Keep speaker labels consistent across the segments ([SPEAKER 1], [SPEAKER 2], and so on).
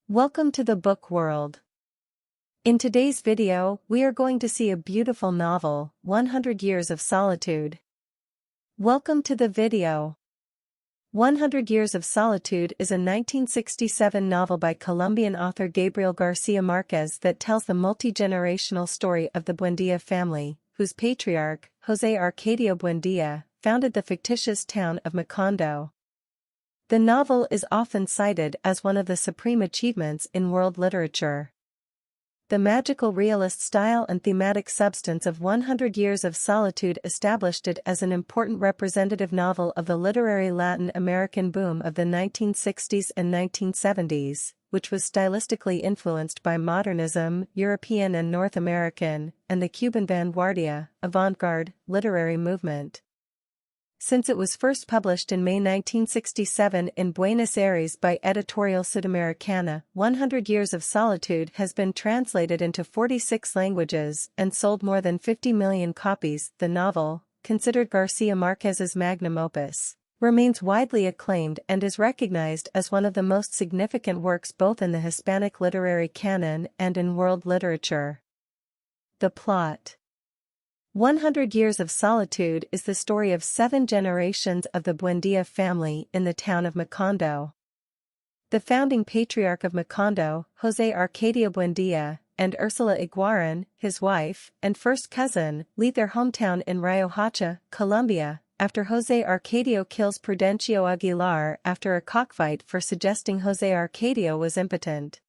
[SPEAKER 1] Welcome to the book world. In today's video, we are going to see a beautiful novel, 100 Years of Solitude. Welcome to the video. 100 Years of Solitude is a 1967 novel by Colombian author Gabriel García Márquez that tells the multi-generational story of the Buendía family, whose patriarch, José Arcadio Buendía, founded the fictitious town of Macondo. The novel is often cited as one of the supreme achievements in world literature. The magical realist style and thematic substance of 100 Years of Solitude established it as an important representative novel of the literary Latin American boom of the 1960s and 1970s, which was stylistically influenced by modernism, European and North American, and the Cuban vanguardia, avant-garde, literary movement. Since it was first published in May 1967 in Buenos Aires by Editorial Sudamericana, 100 Years of Solitude has been translated into 46 languages and sold more than 50 million copies. The novel, considered García Márquez's magnum opus, remains widely acclaimed and is recognized as one of the most significant works both in the Hispanic literary canon and in world literature. The plot. 100 Years of Solitude is the story of 7 generations of the Buendía family in the town of Macondo. The founding patriarch of Macondo, José Arcadio Buendía, and Ursula Iguarán, his wife and first cousin, leave their hometown in Riohacha, Colombia, after José Arcadio kills Prudencio Aguilar after a cockfight for suggesting José Arcadio was impotent.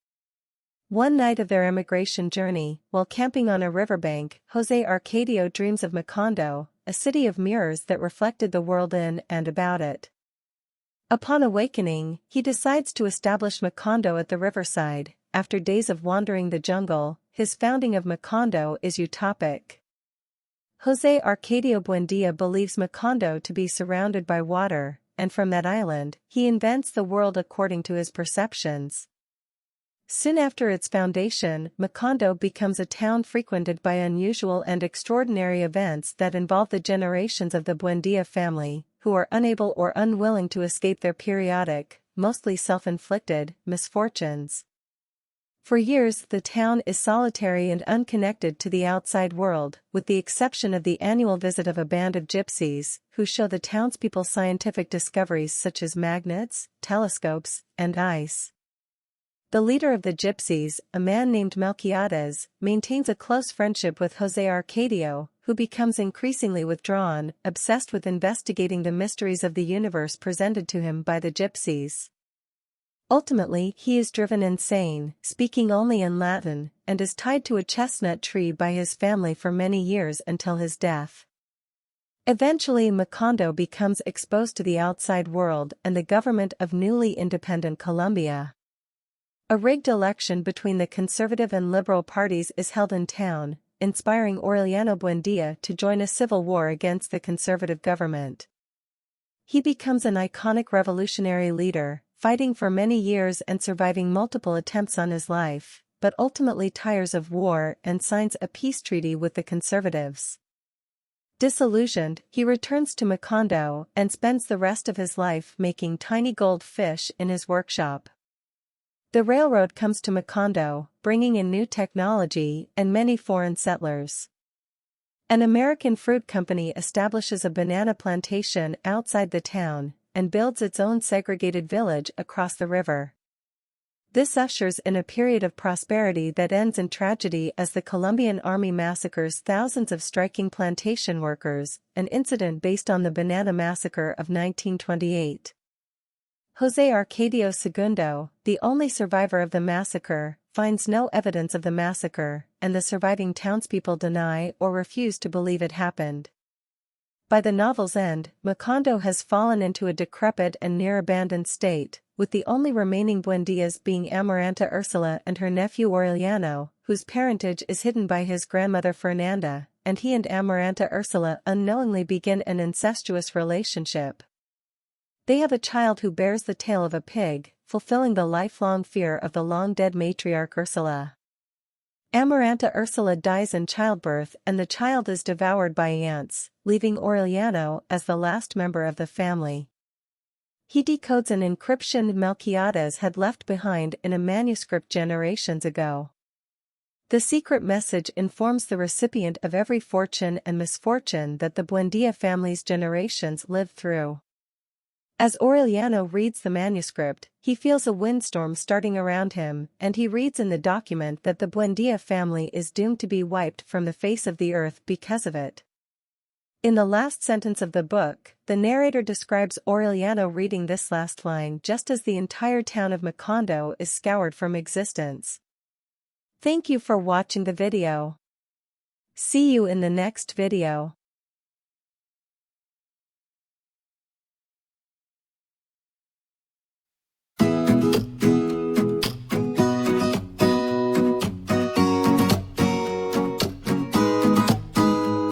[SPEAKER 1] One night of their emigration journey, while camping on a riverbank, José Arcadio dreams of Macondo, a city of mirrors that reflected the world in and about it. Upon awakening, he decides to establish Macondo at the riverside. After days of wandering the jungle, his founding of Macondo is utopic. José Arcadio Buendía believes Macondo to be surrounded by water, and from that island, he invents the world according to his perceptions. Soon after its foundation, Macondo becomes a town frequented by unusual and extraordinary events that involve the generations of the Buendía family, who are unable or unwilling to escape their periodic, mostly self-inflicted, misfortunes. For years the town is solitary and unconnected to the outside world, with the exception of the annual visit of a band of gypsies, who show the townspeople scientific discoveries such as magnets, telescopes, and ice. The leader of the gypsies, a man named Melquiades, maintains a close friendship with José Arcadio, who becomes increasingly withdrawn, obsessed with investigating the mysteries of the universe presented to him by the gypsies. Ultimately, he is driven insane, speaking only in Latin, and is tied to a chestnut tree by his family for many years until his death. Eventually, Macondo becomes exposed to the outside world and the government of newly independent Colombia. A rigged election between the conservative and liberal parties is held in town, inspiring Aureliano Buendía to join a civil war against the conservative government. He becomes an iconic revolutionary leader, fighting for many years and surviving multiple attempts on his life, but ultimately tires of war and signs a peace treaty with the conservatives. Disillusioned, he returns to Macondo and spends the rest of his life making tiny gold fish in his workshop. The railroad comes to Macondo, bringing in new technology and many foreign settlers. An American fruit company establishes a banana plantation outside the town and builds its own segregated village across the river. This ushers in a period of prosperity that ends in tragedy as the Colombian army massacres thousands of striking plantation workers, an incident based on the Banana Massacre of 1928. José Arcadio II, the only survivor of the massacre, finds no evidence of the massacre, and the surviving townspeople deny or refuse to believe it happened. By the novel's end, Macondo has fallen into a decrepit and near-abandoned state, with the only remaining Buendías being Amaranta Ursula and her nephew Aureliano, whose parentage is hidden by his grandmother Fernanda, and he and Amaranta Ursula unknowingly begin an incestuous relationship. They have a child who bears the tail of a pig, fulfilling the lifelong fear of the long-dead matriarch Ursula. Amaranta Ursula dies in childbirth and the child is devoured by ants, leaving Aureliano as the last member of the family. He decodes an encryption Melquiades had left behind in a manuscript generations ago. The secret message informs the recipient of every fortune and misfortune that the Buendia family's generations lived through. As Aureliano reads the manuscript, he feels a windstorm starting around him, and he reads in the document that the Buendia family is doomed to be wiped from the face of the earth because of it. In the last sentence of the book, the narrator describes Aureliano reading this last line just as the entire town of Macondo is scoured from existence. Thank you for watching the video. See you in the next video.